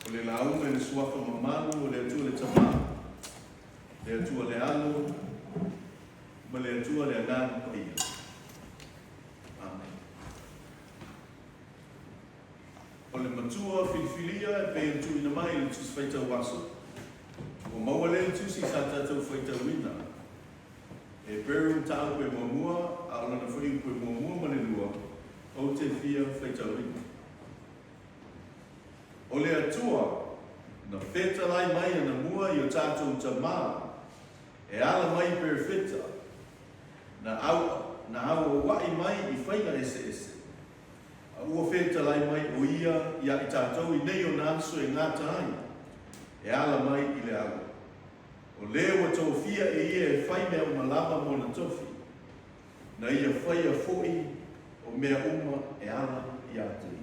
O le lauga le suafa mamalu o le atua le tamā. Le atua le alo, ma le atua le anamua. Amen. O le matua filifilia e pei atu ina mai le Tusi Faitau aso. O maua le Tusi sa tatou Faitau ina. Eperu tau pe mamua, a ona fai pe mamua ma le lua, o te fia Faitau ina. O le atua, na fetalai mai anamua i o tatou tamā, e ala mai perofeta, na auaua'i mai i faiga eseese. A ua fetalai mai o ia i tatou i nei o naso e gata ai, e ala mai i le ala. O leo tofia e ia e fai mea umalama mo na tofi, na ia faia fo'i o mea uma e ala i atei.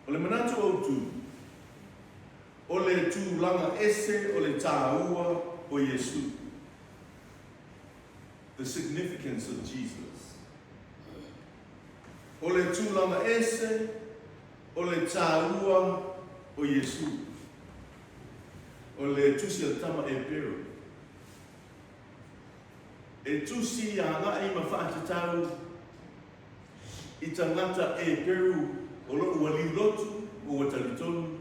O le manatu au tu, o le tulaga ese o le taua o Iesu. The significance of Jesus. O le tulaga ese o le taua o Iesu. O le tusi tama Eperu. E tusi a ngai ma whaatatau i tangata Eperu o lo ua liulotu o watalitonu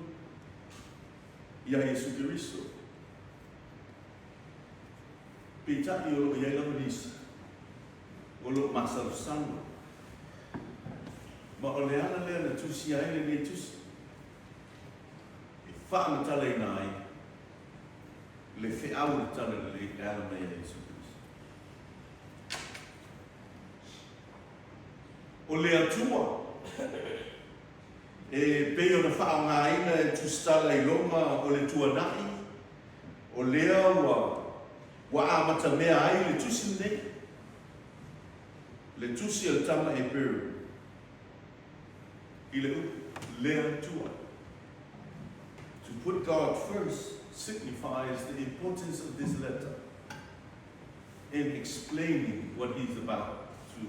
i a Iesu Keriso. Peita'i o lo iai lamanisa. O lo masarusano. Ma o le ana lea na tusi ai le ne tusi. E whaamatala i nai. Le fe'au le tala le ala mai a Iesu Keriso. O le atua. E pei o na whaongaina e tustala i loma o le tuana'i. O lea wa amata mea ai le tusi nei. Le tusi al tama Eperu. I le lea tua. To put God first signifies the importance of this letter in explaining what he's about to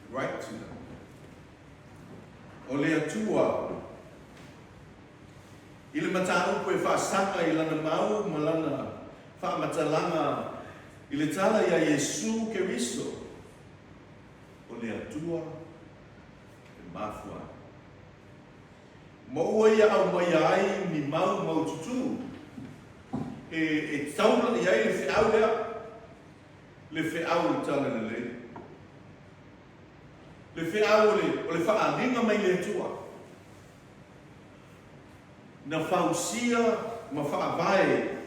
write to them. O le atua, i le mataupu e whaasaka i lana mau ma lana whaamatalanga i le tala'i a Iesu Keriso. O le atua e Matua. Mo ua ia au mai ai ni mau tutu. E taula i ai le whiau lea. Le whiau le tala le le. Le whiau o le whaalinga mai le atua. Na whausia ma whaavae.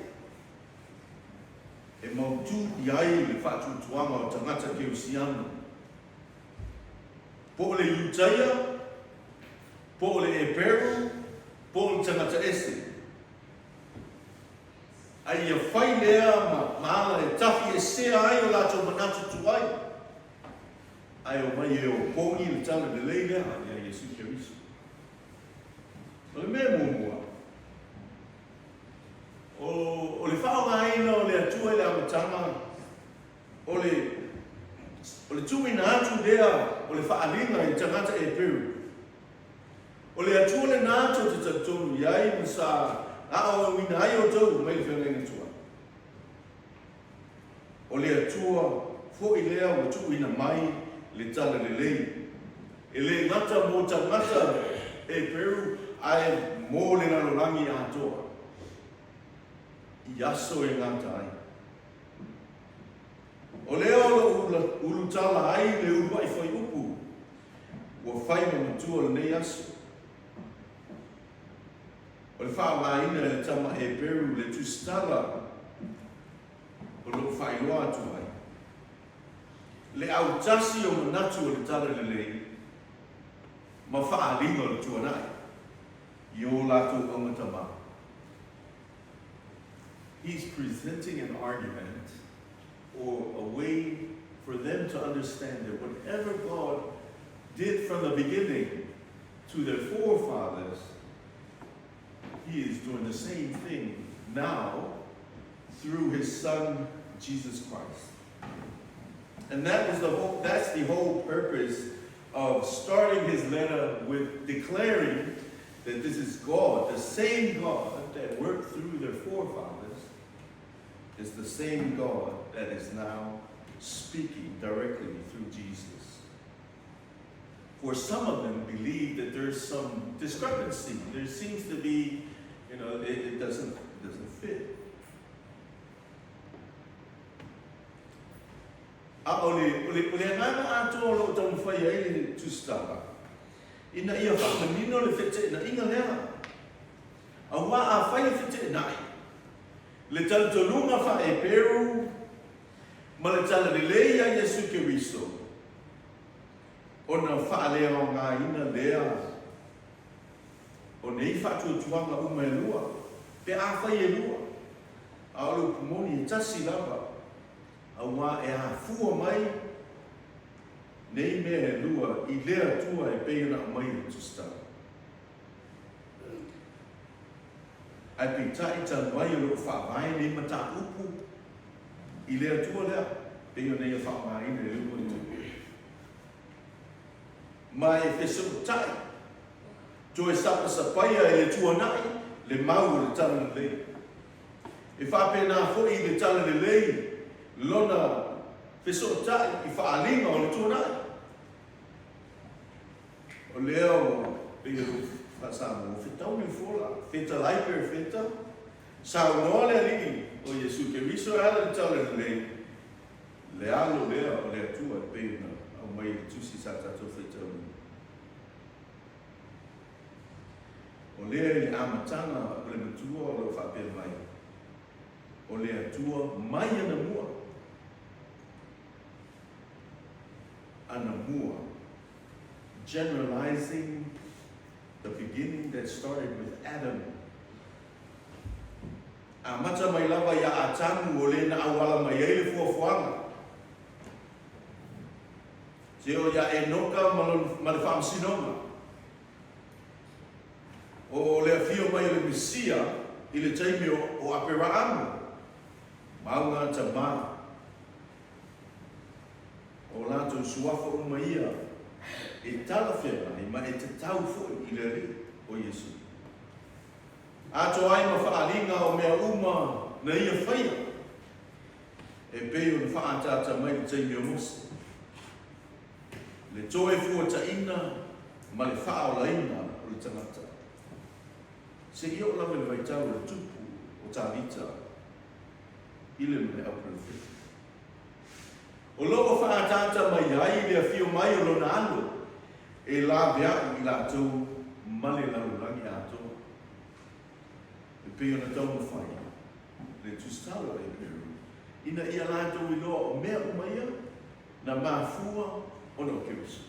E mautu i ai le whaatutuanga o tangata ke usiana. Po le Iulai, po le Eperu, po le tangata ese. Ai a whai lea ma ala e tafi e sea ai o lato manatu tuai. Ai o mai e o pongi le tala le leila a Iesu Keriso. O le mea mumua. O le whaongaina o le atua i le amatanga. O le tuina atu lea o le whaalinga i tangata Eperu. O le atua le nātou te tatonu iai ma sa auaua'i ai o tau mai le whenenga tua. O le atua fo i lea o tuina mai le tala le lei. E le ngata mo tangata Eperu ai mō le nalolangi atoa. I aso e ngata ai. O lea o ulu tala ai le ulu ai whai upu. Ua whai ma matua le nei aso. O le whaongaina le tama Eperu le tustala. O lo whailoa atu ai. Le au tasi o manatu o le tala le lei. Ma whaalinga o le tuanai. I o latu o tamā. He's presenting an argument or a way for them to understand that whatever God did from the beginning to their forefathers, he is doing the same thing now through his son, Jesus Christ. And that's the whole purpose of starting his letter with declaring that this is God, the same God that worked through their forefathers, is the same God that is now speaking directly through Jesus. For some of them believe that there's some discrepancy. There seems to be, it doesn't fit. Ole ngana ato lo tau faia ili tustala. Ina ia whakanino le fete na inga lea. Auaua'i fete nai. Le talutolunga fa Eperu, ma le tala'i a Iesu Keriso. Ona whaalea o ngā ina lea. O nei whatuatuanga uma e lua. Pe a whai e lua. A olu pumoni e tasi lava. Aua e a fua mai. Nei mea e lua I lea tua e peina mai e tustala. Ai peita'i tanuai o loo whaamai nei mata upu. I lea tua lea. Peina nei a whaamai nei lua I tupu. Ma e feso'ota'i. Suafa Paia e le tuanai, le mau le tala le lei. E whapena fo'i le tala le lei, lona feso'ota'i I whaalinga o le tuanai. O leo, pia whasamo, fetalai fola, fetalai perofeta, saunoa le alii o Iesu Keriso ala le tala le lei. Le alo lea o le atua e pena au mai le tusi sa tatou Faitau. O lea I le amatanga o le Matua o le whapea mai. O le atua mai anamua. Anamua. Generalizing the beginning that started with Adam. Amata mai lava ia atamu o le na awala mai ele fuafuanga. Se o ia e noka ma le whaamsinonga. O le afio mai le Mesia I le taimi o Aperu. Maunga tamā. O lato Suafa Paia. E tala ma e tatou fo'i I le ri o Iesu. Ato ai ma whaalinga o mea uma na ia faia. E peo na whaatata mai le taimi o Mose. Le toe fuata'ina ma le whaolaina o le tangata. Se I o lawe le vaitau le tupu o tāwita I le mene au perofeta. O loko whaatata mai ai le afio mai o lona alo e la veau I lātou male laulangi atoa. E peo na tau mawhai le tustala e Eperu. Ina ia lātou I loa o mea umaia na mafua o no Keriso.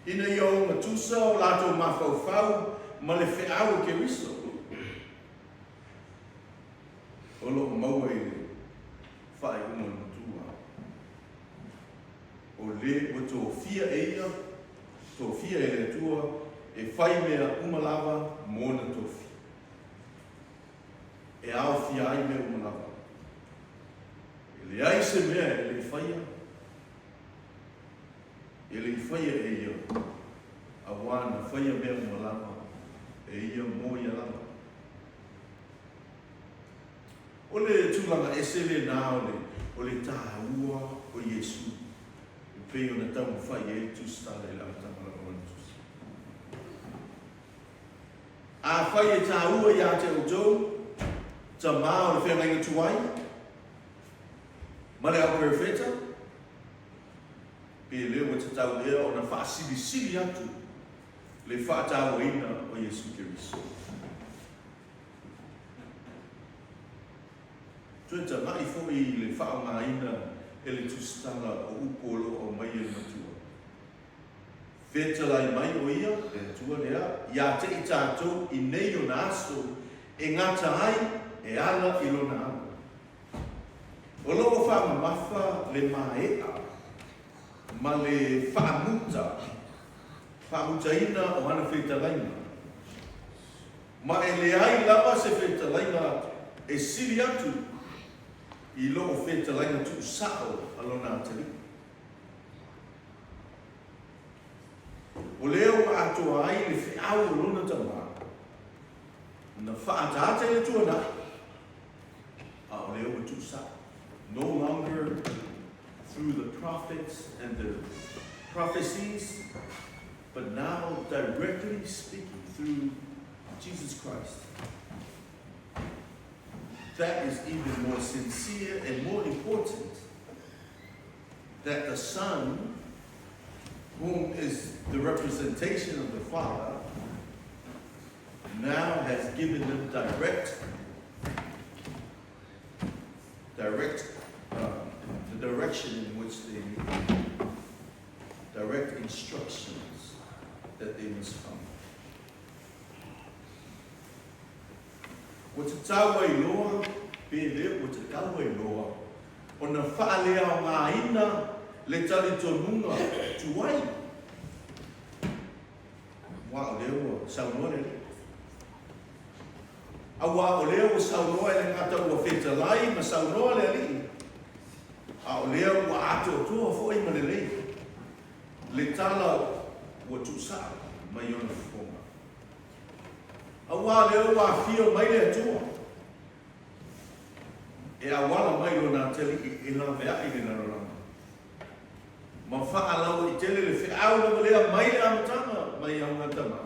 Ina ia o matusa o lātou mafaufau ma le fe'au o Keriso. O lo maua I le whae uma Matua. O le o tofia e ia, tofia e le atua, e whai mea umalava mo na tofi. E aofa'i mea umalava. E le aise mea e le faia. E le faia e ia. A wana faia mea umalava. E ia mo ia lava. O le tulaga eseese nā o le taua o Iesu. E pei ona tau mawhai e tustala I lamatanga o le tusi. A whai e taua I a te outou, tamā o le whengainga tuai, ma le au perofeta, pe leo e te tau ea o na whaasili atu, le whaatauaina o Iesu Keriso. Tue tamā I fo'i le whaongaina e le tustala o upolo o mai e Matua. Fetalai mai o ia, le atua lea, ia te I tātou I nei o na aso, e ngata ai, e ala I lona ana. O loko whaamamafa le maea, ma le whaamuta, whaamutaina o ana fetalaina. Ma e le ai lava se fetalaina e siri atu, I loo fetalai tu sa'o alona atali. auaua'i le fe'au lona tamā. Na whaatata le tuana. A o leo wa tusa. No longer through the prophets and the prophecies, but now directly speaking through Jesus Christ. That is even more sincere and more important, that the Son, whom is the representation of the Father, now has given them the direction in which they direct instructions that they must follow. What's a taua I loa, be there, what's a taua I loa. On the whaalea o ngā ina, le tali tonunga, tuai. Wa o leo saunoa le. A wa o leo saunoa le ngata ua fetalai, ma saunoa le ali. A o leo wa ato tua fo i malelei. Le tala ua tusa, ma iona fonga. A wā leo wā whio mai le atua. E a wala mai lo nā tele I la vea I le narorama. Ma whaalau I tele le whiau na lea mai le amatanga mai au ngatama.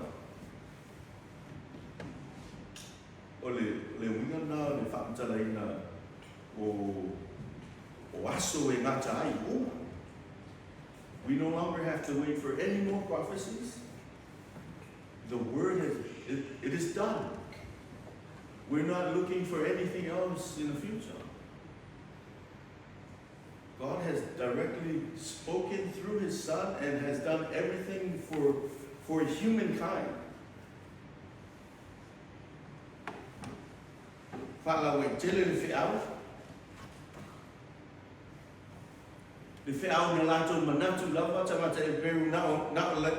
O le winga nā le whaamtala ina o aso e ngata ai o. We no longer have to wait for any more prophecies. The word it is done. We're not looking for anything else in the future. God has directly spoken through his Son and has done everything for humankind. Whalawe tele le whiau. Le whiau na lātou manatu lava, tamata Eperu na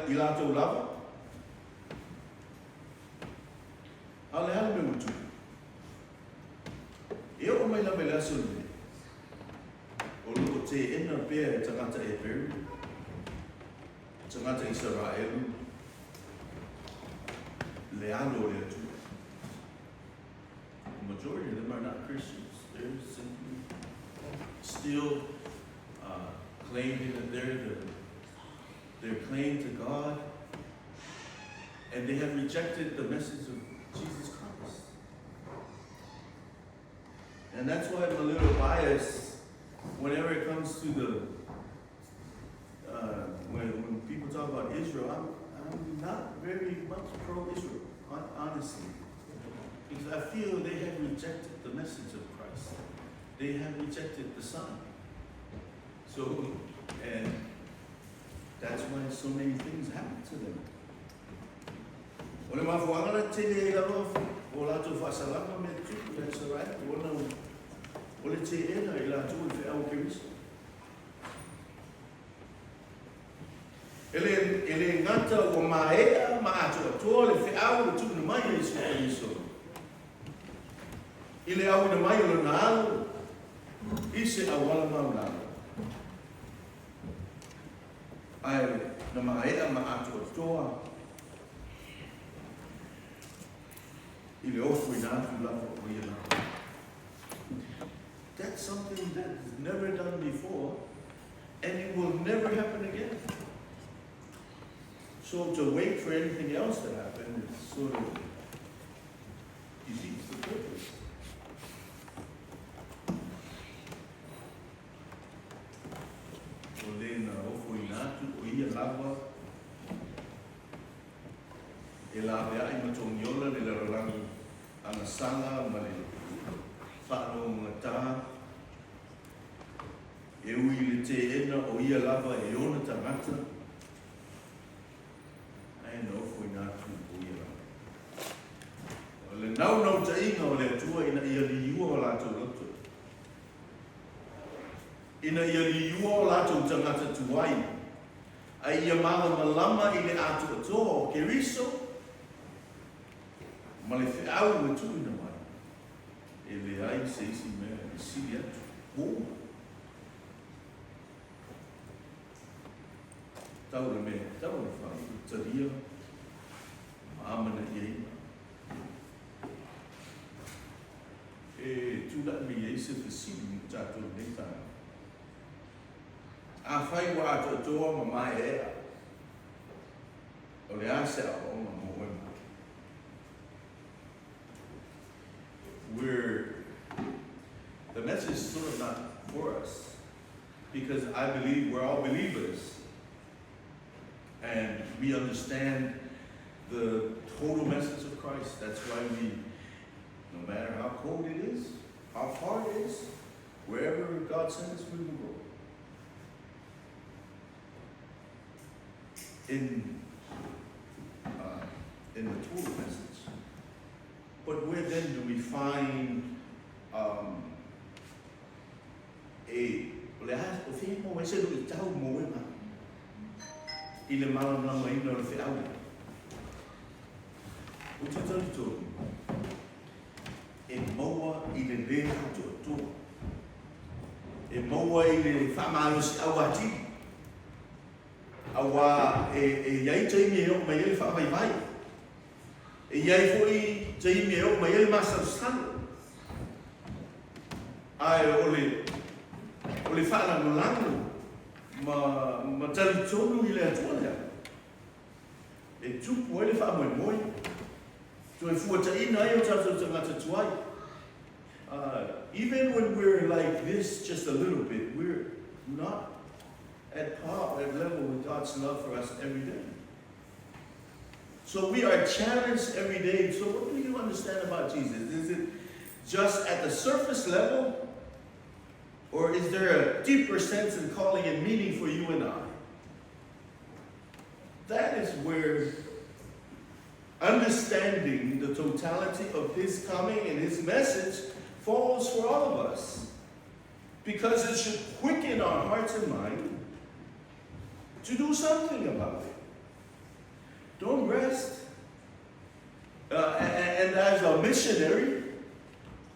I lātou lava. Ale ala me mutu. E o mai la mele aso le. O loko te ena pēr e tangata Eperu. Tangata Israelu. Le alo le atu. The majority of them are not Christians. They're simply still claiming that they're claim to God. And they have rejected the message of Jesus Christ. And that's why I'm a little biased whenever it comes to the when people talk about Israel. I'm not very much pro-Israel, honestly, because I feel they have rejected the message of Christ. They have rejected the Son. So, and that's why so many things happen to them. Ole mafuanga la tele I lava o lātou whaasalama me tuku, that's all right. Ole te ena I lātou I Iesu Keriso. Ele ngata o maea ma atua le whiau le tuku na mai Iesu Keriso. Ile au na mai o na alu, ise awala maunalo. Ai na maea ma atua Ile ofu inatu lava o Iulai. That's something that is never done before, and it will never happen again. So to wait for anything else to happen is sort of defeats the purpose. O le na ofu inatu o ia lava e la veai matongiola le rarangi ana sanga ma le whaano ngata e ui le te ena o ia lava e ona tangata ai na ofu inatu o ia lava. O le nau ta inga o le atua ina ia li iua o lātou loto. Ina ia li iua o lātou tangata tuai. Ai ia malama I le atua toa o Keriso. Ma le whiau e tui na mai. E le ai se isi mea I siri atu. Hō. Tau le mea, tau le whai, taria, a faiga atua ma mai ea. O le ase o ma moema. The message is sort of not for us, because I believe we're all believers, and we understand the total message of Christ. That's why we, no matter how cold it is, how far it is, wherever God sends us, we will go. In the total message. But where then do we find o fia mo e se lo tau mo e ma I le malama mai no le fia o te tau e maua I le le to e maua I le whamalo si auaua'i awa e iai taimi e o mai ele whapai e iai foi taimi e o mai ele masarusano ai o le whalangolango ma tali tonu I le atua lea e tupu ele whamoe to e fuataina ai o tātou tangata tuai. Even when we're like this just a little bit, we're not at par, at level with God's love for us every day. So we are challenged every day. So what do you understand about Jesus? Is it just at the surface level? Or is there a deeper sense and calling and meaning for you and I? That is where understanding the totality of His coming and His message falls for all of us. Because it should quicken our hearts and mind to do something about it. Don't rest. And as a missionary,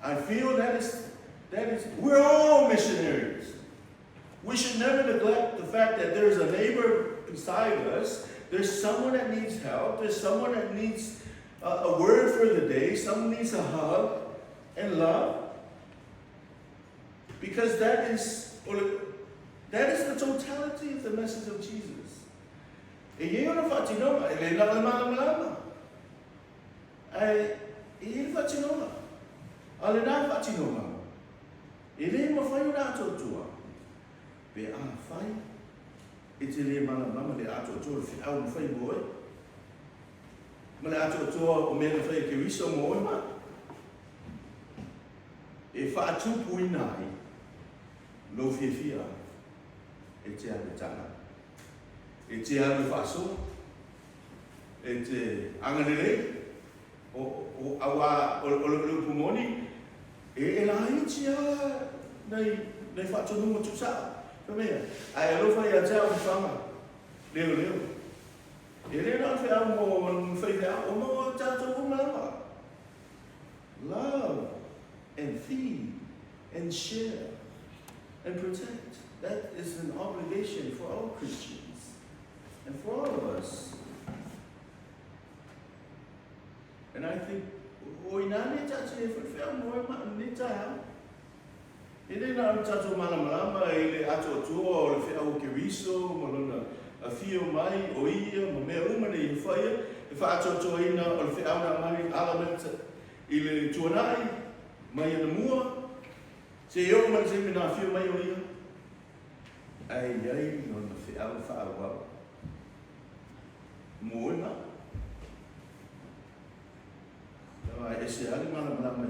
I feel that is, we're all missionaries. We should never neglect the fact that there's a neighbor beside us. There's someone that needs help. There's someone that needs a word for the day. Someone needs a hug and love. Because that is the totality of the message of Jesus. E iei ona whatinonga, e le nala malama. E iei whatinonga. A le nā whatinonga. E le mawhai o ato tua. Pe a whai. E te le malama le ato tua le whiau na whai moe. Ma le ato tua o mea whai Keriso moe ma. E whaatupu I nai. Lo fia. E te ane tanga. E te ane whaso. E te anganere. O awa o le pumoni. E la haitia nei whatonunga tusa. Pamea. Ai alofa I a tau whanga. Leo. E le nā whiau mo whaidea o mo tātou umama. Love and feed and share and protect. That is an obligation for all Christians and for all of us. And I think, oinane tātou e whawhia moe ma ni tāia. E le nā tātou malamalama e le ato atua o le Iesu Keriso, malona a fio mai, o ia, ma mea umane I faia, e whaato atua ina o le whiau mai alameta I le tuanai, mai anamua, se eo man se mina fio mai o ia. Ai no na whiau whaawau. Moe ma. Tawa e se ali malama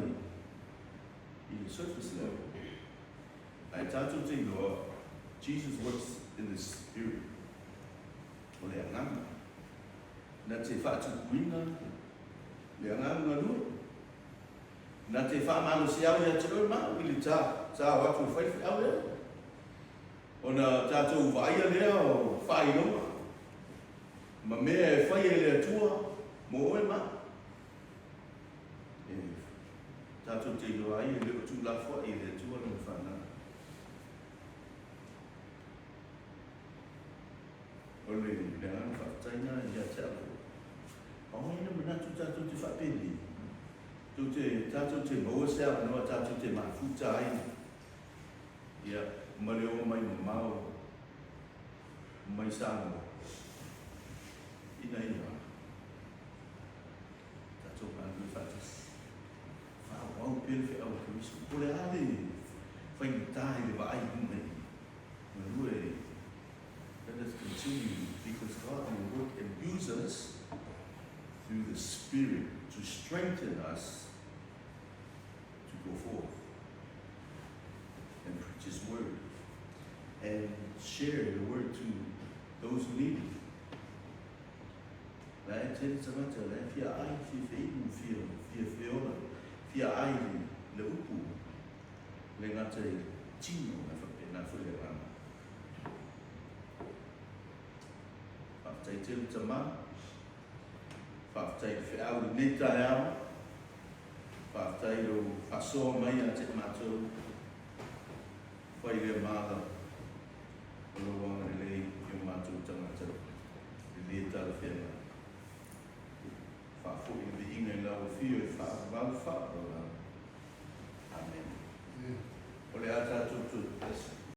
I the surface level. Ai tātou te ingoa, Jesus works in the spirit. O le anganga. Na te whaatukuina, le anganga lua. Na te whaamano si au ia te oi maa, ili tā watu whaiwhi au ea. O na tātou waia lea o whainonga. Ma mea e whaia lea tua, mo oe maa. Tātou te ilo ai e leo tū lafua I lea tua na whanā. O le anga whakataina I a te apo. O ina manatu tātou te whapeli. Tātou te maua sea noa tātou te mafuta ai. Ia, mareo mai mamau. mai sango. Ina ina. Tatou anu fatas. Wau pele au Keriso. Pole ale faitai le vai humai. Malue. Let us continue because God will work and use us through the Spirit to strengthen us to go forth and preach His word and share the word to those who need it. La e tele tamata, la e fia ai, fia feimu, fia feola, fia ai le upu, le ngata e tino na whare rana. Whaftai tele tamā, whaftai whiau le netai au, whaftai o whasoa mai a te mātou, whairea māla, o lo wanga lei i o mātou tangata, le tala whenua. Whafo i le inga i lau whio e whaakawalu whaakawalu. Amen. O le ata tutu,